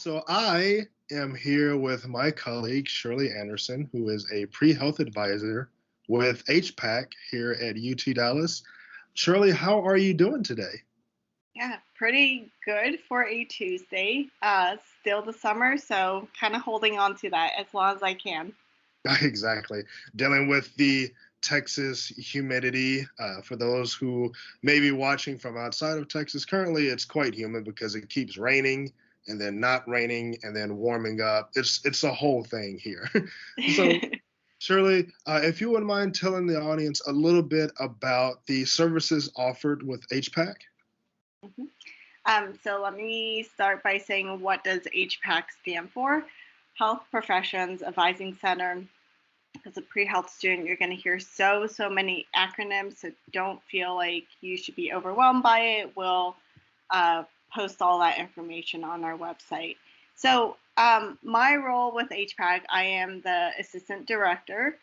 So I am here with my colleague Shirley Anderson, who is a pre-health advisor with HPAC here at UT Dallas. Shirley, how are you doing today? Yeah, pretty good for a Tuesday. Still the summer, so kind of holding on to that as long as I can. Exactly. Dealing with the Texas humidity. For those who may be watching from outside of Texas, currently it's quite humid because it keeps raining and then not raining and then warming up. It's a whole thing here. So Shirley, if you wouldn't mind telling the audience a little bit about the services offered with HPAC. Mhm. So let me start by saying, what does HPAC stand for? Health Professions Advising Center. As a pre-health student, you're going to hear so many acronyms, so don't feel like you should be overwhelmed by it. We'll post all that information on our website. So my role with HPAC, I am the assistant director,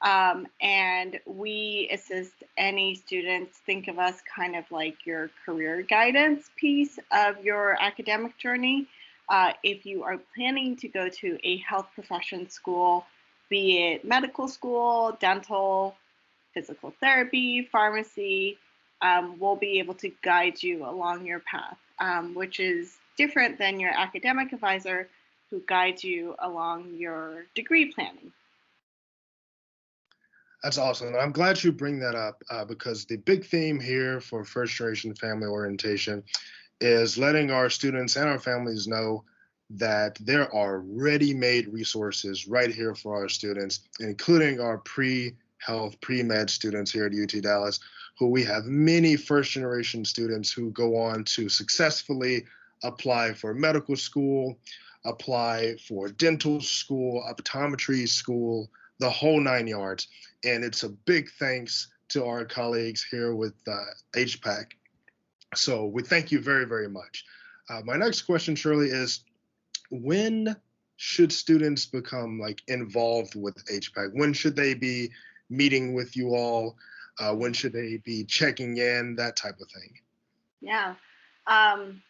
and we assist any students. Think of us kind of like your career guidance piece of your academic journey. If you are planning to go to a health profession school, be it medical school, dental, physical therapy, pharmacy, we'll be able to guide you along your path, which is different than your academic advisor who guides you along your degree planning. That's awesome. And I'm glad you bring that up because the big theme here for first generation family orientation is letting our students and our families know that there are ready made resources right here for our students, including our pre health, pre med students here at UT Dallas, who we have many first generation students who go on to successfully apply for medical school, apply for dental school, optometry school, the whole 9 yards. And it's a big thanks to our colleagues here with HPAC. So we thank you very, very much. My next question, Shirley, is when should students become like involved with HPAC? When should they be meeting with you all? When should they be checking in? That type of thing. Yeah. Um,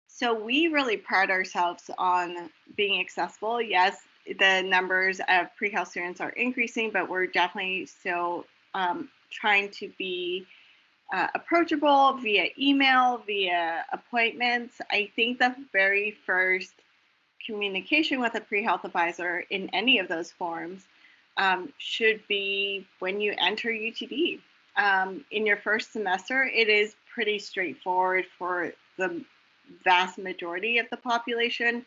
so we really pride ourselves on being accessible. Yes, the numbers of pre-health students are increasing, but we're definitely still trying to be approachable via email, via appointments. I think the very first communication with a pre-health advisor in any of those forms should be when you enter UTD. In your first semester, it is pretty straightforward for the vast majority of the population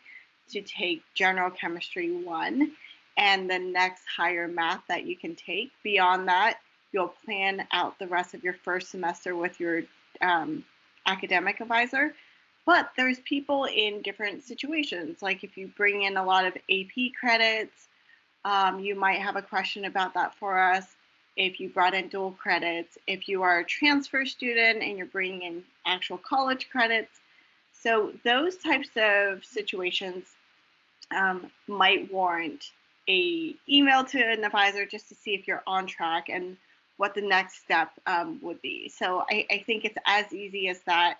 to take General Chemistry 1 and the next higher math that you can take. Beyond that, you'll plan out the rest of your first semester with your academic advisor. But there's people in different situations. Like if you bring in a lot of AP credits, you might have a question about that for us. If you brought in dual credits, if you are a transfer student and you're bringing in actual college credits. So those types of situations might warrant a email to an advisor just to see if you're on track and what the next step would be. So I think it's as easy as that.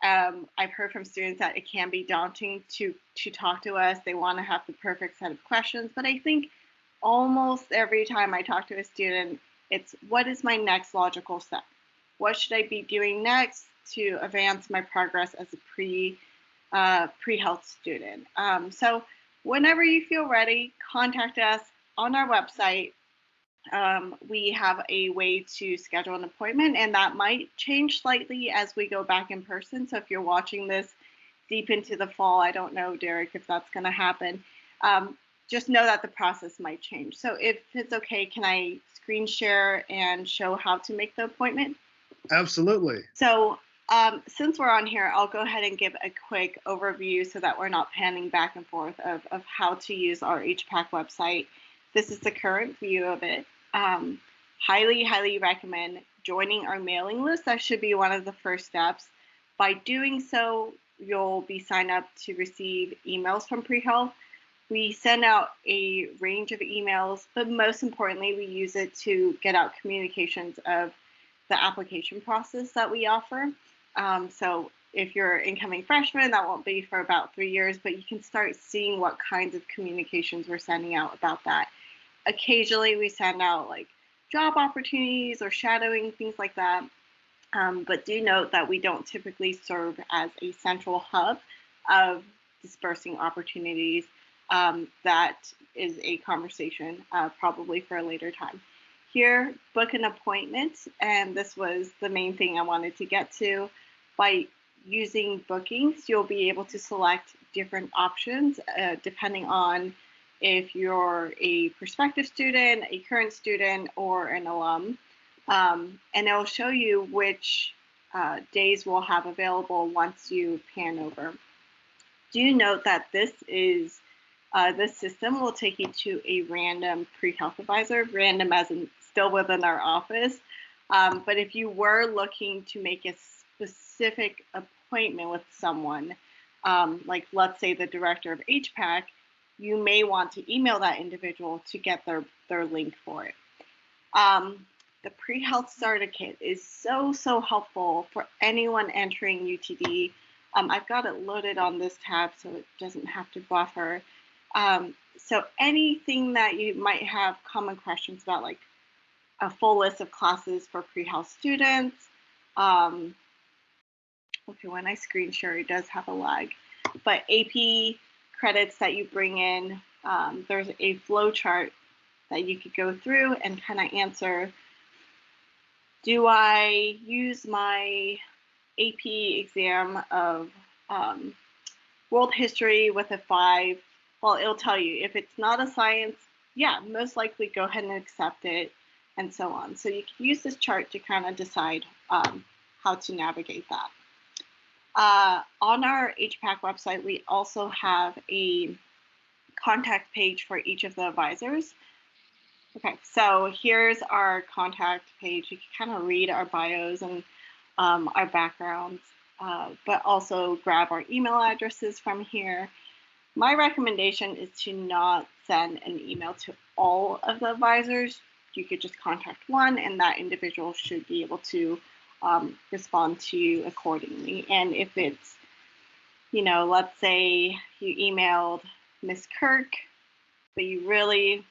I've heard from students that it can be daunting to talk to us. They want to have the perfect set of questions, but I think almost every time I talk to a student, it's what is my next logical step? What should I be doing next to advance my progress as a pre-health student? So whenever you feel ready, contact us on our website. We have a way to schedule an appointment, and that might change slightly as we go back in person. So if you're watching this deep into the fall, I don't know, Derek, if that's going to happen. Just know that the process might change. So if it's okay, can I screen share and show how to make the appointment? Absolutely. So since we're on here, I'll go ahead and give a quick overview so that we're not panning back and forth of how to use our HPAC website. This is the current view of it. Highly recommend joining our mailing list. That should be one of the first steps. By doing so, you'll be signed up to receive emails from Pre-Health. We send out a range of emails, but most importantly, we use it to get out communications of the application process that we offer. So if you're incoming freshman, that won't be for about 3 years, but you can start seeing what kinds of communications we're sending out about that. Occasionally we send out like job opportunities or shadowing, things like that. But do note that we don't typically serve as a central hub of dispersing opportunities. That is a conversation probably for a later time. Here, book an appointment, and this was the main thing I wanted to get to. By using bookings, you'll be able to select different options depending on if you're a prospective student, a current student, or an alum. And it'll show you which days we'll have available once you pan over. Do note that this system will take you to a random pre-health advisor, random as in still within our office. But if you were looking to make a specific appointment with someone, like let's say the director of HPAC, you may want to email that individual to get their link for it. The Pre-Health Starter Kit is so helpful for anyone entering UTD. I've got it loaded on this tab so it doesn't have to buffer. So anything that you might have common questions about, like a full list of classes for pre-health students. Okay, when I screen share, it does have a lag. But AP credits that you bring in, there's a flow chart that you could go through and kind of answer, do I use my AP exam of world history with a 5? Well, it'll tell you if it's not a science, yeah, most likely go ahead and accept it, and so on. So you can use this chart to kind of decide how to navigate that. On our HPAC website, we also have a contact page for each of the advisors. Okay, so here's our contact page. You can kind of read our bios and our backgrounds, but also grab our email addresses from here. My recommendation is to not send an email to all of the advisors. You could just contact one, and that individual should be able to respond to you accordingly. And if it's, let's say you emailed Miss Kirk, but you really,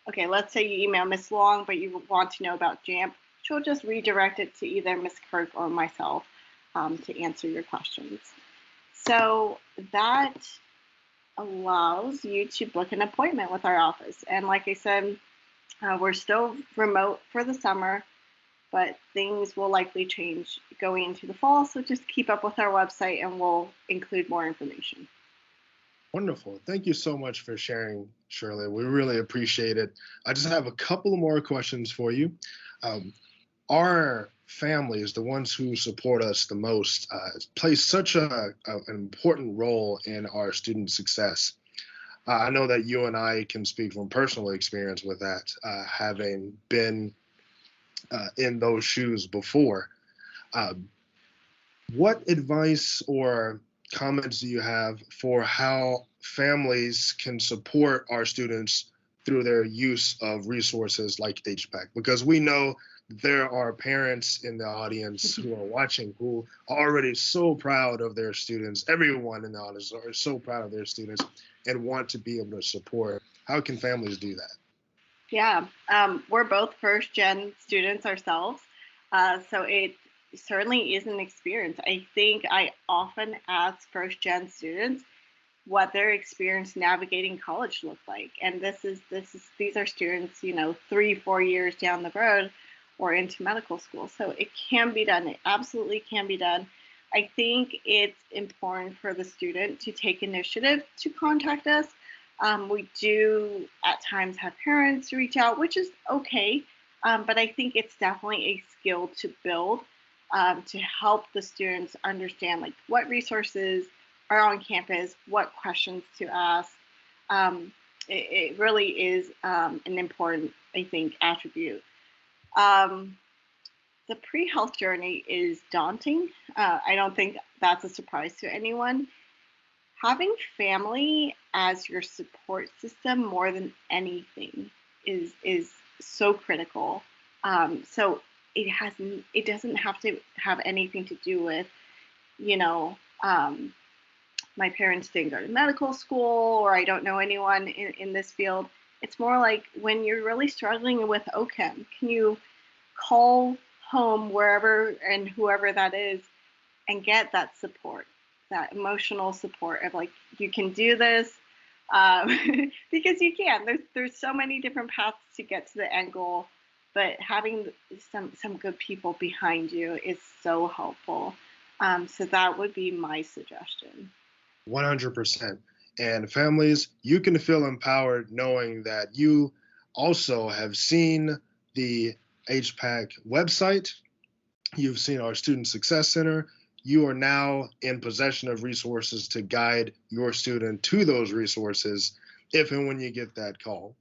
okay, let's say you email Miss Long, but you want to know about JAMP, she'll just redirect it to either Miss Kirk or myself to answer your questions. So that allows you to book an appointment with our office. And like I said, we're still remote for the summer, but things will likely change going into the fall. So just keep up with our website and we'll include more information. Wonderful. Thank you so much for sharing, Shirley. We really appreciate it. I just have a couple more questions for you. Our families, the ones who support us the most, play such an important role in our student success. I know that you and I can speak from personal experience with that, having been in those shoes before. What advice or comments do you have for how families can support our students through their use of resources like HPAC? Because we know there are parents in the audience who are watching who are already so proud of their students. Everyone in the audience are so proud of their students and want to be able to support. How can families do that? Yeah, we're both first-gen students ourselves, so it certainly is an experience. I think I often ask first-gen students what their experience navigating college looked like, and these are students, 3-4 years down the road or into medical school. So it can be done. It absolutely can be done. I think it's important for the student to take initiative to contact us. We do at times have parents reach out, which is okay, but I think it's definitely a skill to build to help the students understand like what resources are on campus, what questions to ask. It really is an important, I think, attribute. The pre-health journey is daunting. I don't think that's a surprise to anyone. Having family as your support system more than anything is so critical. So it doesn't have to have anything to do with you know, my parents didn't go to medical school, or I don't know anyone in this field. It's more like when you're really struggling with OCHEM, can you call home wherever and whoever that is and get that support, that emotional support of like, you can do this, because you can. There's so many different paths to get to the end goal, but having some good people behind you is so helpful. So that would be my suggestion. 100%. And families, you can feel empowered knowing that you also have seen the HPAC website, you've seen our Student Success Center, you are now in possession of resources to guide your student to those resources if and when you get that call.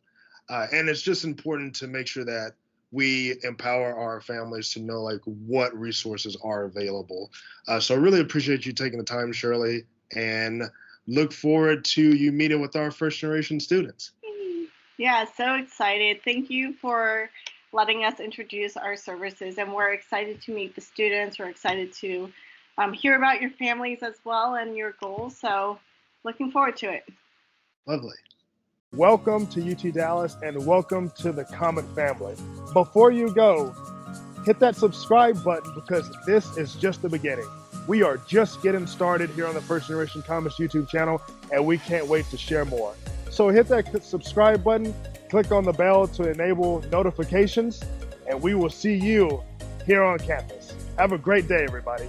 And it's just important to make sure that we empower our families to know like what resources are available. So I really appreciate you taking the time, Shirley, and look forward to you meeting with our first generation students. Yeah, so excited. Thank you for letting us introduce our services, and we're excited to meet the students. We're excited to hear about your families as well and your goals. So looking forward to it. Lovely. Welcome to UT Dallas and welcome to the Comet family. Before you go, hit that subscribe button because this is just the beginning. We are just getting started here on the First Generation Comets YouTube channel, and we can't wait to share more. So hit that subscribe button, click on the bell to enable notifications, and we will see you here on campus. Have a great day, everybody.